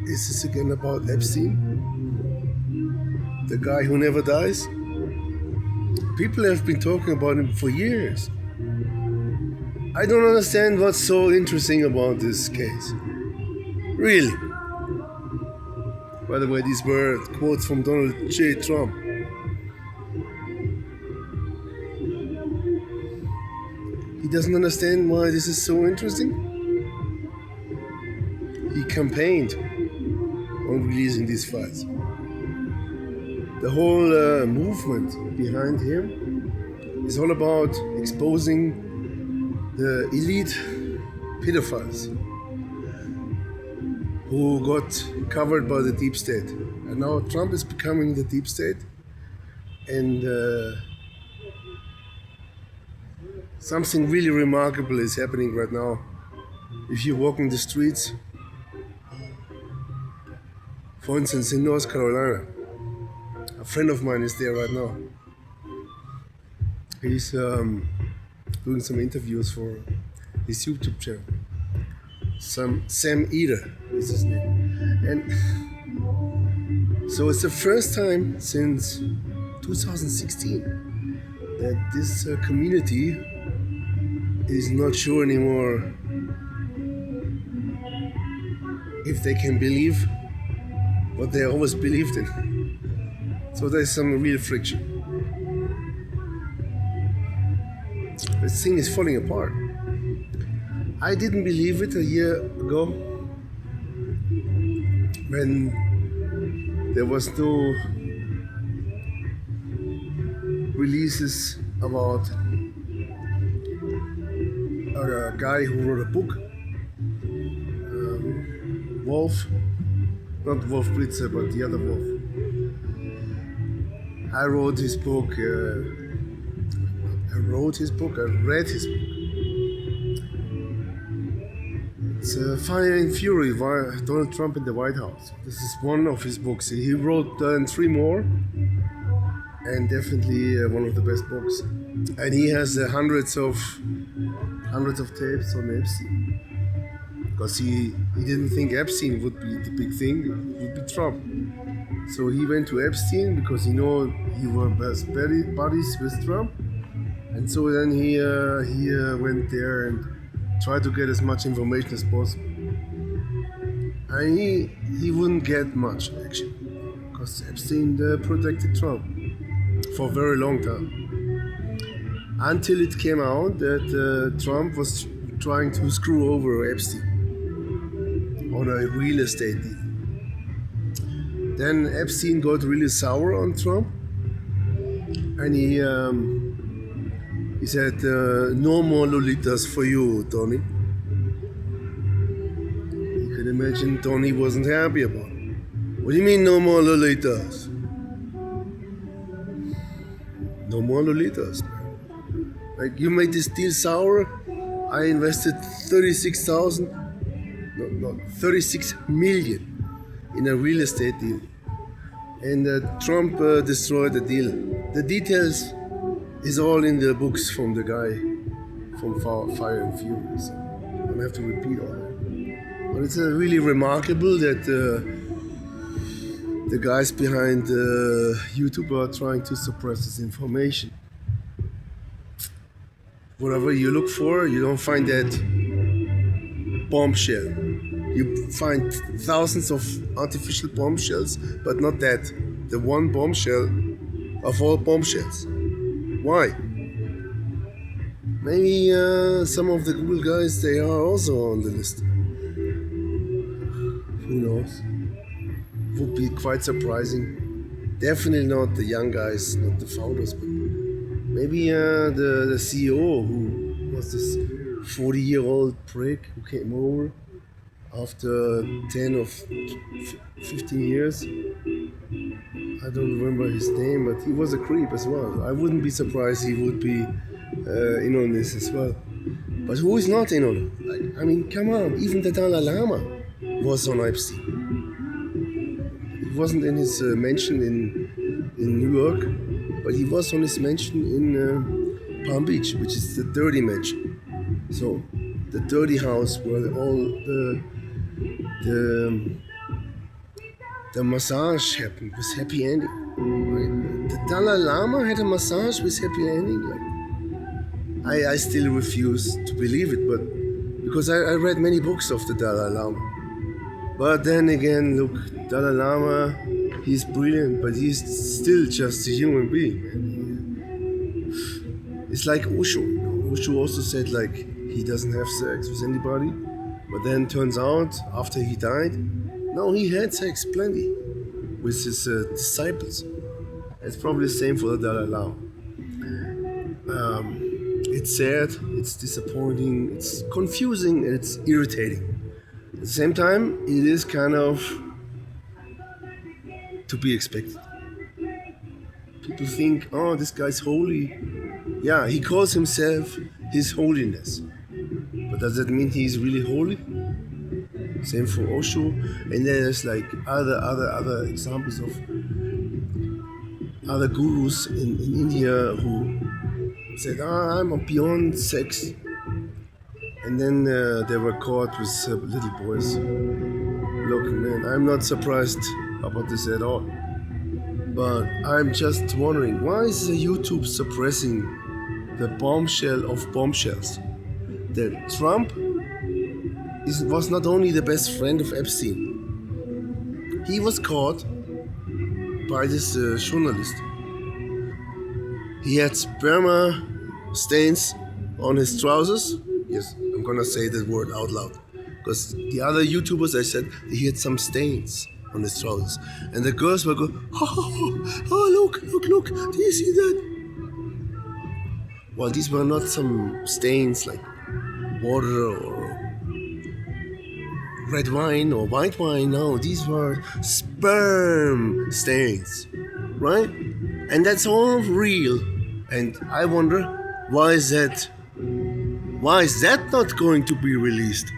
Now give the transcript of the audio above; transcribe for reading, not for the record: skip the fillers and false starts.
Is this again about Epstein? The guy who never dies? People have been talking about him for years. I don't understand what's so interesting about this case. Really. By the way, these were quotes from Donald J. Trump. He doesn't understand why this is so interesting. He campaigned on releasing these files. The whole movement behind him is all about exposing the elite pedophiles who got covered by the deep state. And now Trump is becoming the deep state, and something really remarkable is happening right now. If you walk in the streets, for instance in North Carolina, a friend of mine is there right now. He's doing some interviews for his YouTube channel. Sam Eder is his name. And so it's the first time since 2016 that this community is not sure anymore if they can believe what they always believed in. So there's some real friction. This thing is falling apart. I didn't believe it a year ago when there was no releases about a guy who wrote a book, Wolf, not Wolf Blitzer, but the other Wolf. I read his book. I read his book. It's Fire and Fury, Donald Trump in the White House. This is one of his books. He wrote 3 more, and definitely one of the best books. And he has hundreds of tapes on Epstein, because he didn't think Epstein would be the big thing. It would be Trump. So he went to Epstein because he was best buddies with Trump, and so then he went there and tried to get as much information as possible. And he wouldn't get much actually, because Epstein protected Trump for a very long time, until it came out that Trump was trying to screw over Epstein on a real estate deal. Then Epstein got really sour on Trump, and he said, "No more Lolitas for you, Tony." You can imagine Tony wasn't happy about it. What do you mean, no more Lolitas? No more Lolitas. Like, you made this deal sour. I invested 36 million in a real estate deal, and Trump destroyed the deal. The details is all in the books from the guy from Fire and Fury, so I don't have to repeat all that. But it's really remarkable that the guys behind YouTube are trying to suppress this information. Whatever you look for, you don't find that bombshell. You find thousands of artificial bombshells, but not that. The one bombshell of all bombshells. Why? Maybe some of the Google guys, they are also on the list. Who knows? Would be quite surprising. Definitely not the young guys, not the founders, but maybe the CEO, who was this 40-year-old prick who came over after 10 or 15 years. I don't remember his name, but he was a creep as well. I wouldn't be surprised he would be in on this as well. But who is not in on it? I mean, come on, even the Dalai Lama was on Epstein. He wasn't in his mansion in New York, but he was on his mansion in Palm Beach, which is the dirty mansion. So the dirty house where all the the massage happened with happy ending. Right? The Dalai Lama had a massage with happy ending. Like, I still refuse to believe it, but because I read many books of the Dalai Lama. But then again, look, Dalai Lama, he's brilliant, but he's still just a human being, man. It's like Osho. Osho also said like he doesn't have sex with anybody, but then turns out after he died, no, he had sex plenty with his disciples. It's probably the same for the Dalai Lama. It's sad, it's disappointing, it's confusing, and it's irritating. At the same time, it is kind of to be expected. People think, oh, this guy's holy. Yeah, he calls himself His Holiness. But does that mean he's really holy? Same for Osho. And there's like other examples of other gurus in India who said, I'm beyond sex. And then they were caught with little boys. Look, man, I'm not surprised about this at all. But I'm just wondering, why is YouTube suppressing the bombshell of bombshells? That Trump was not only the best friend of Epstein, he was caught by this journalist. He had sperma stains on his trousers. Yes, I'm gonna say that word out loud. Because the other YouTubers, I said, he had some stains on his trousers. And the girls were going, look, do you see that? Well, these were not some stains like water or red wine or white wine. No, these were sperm stains, right? And that's all real. And I wonder, why is that not going to be released?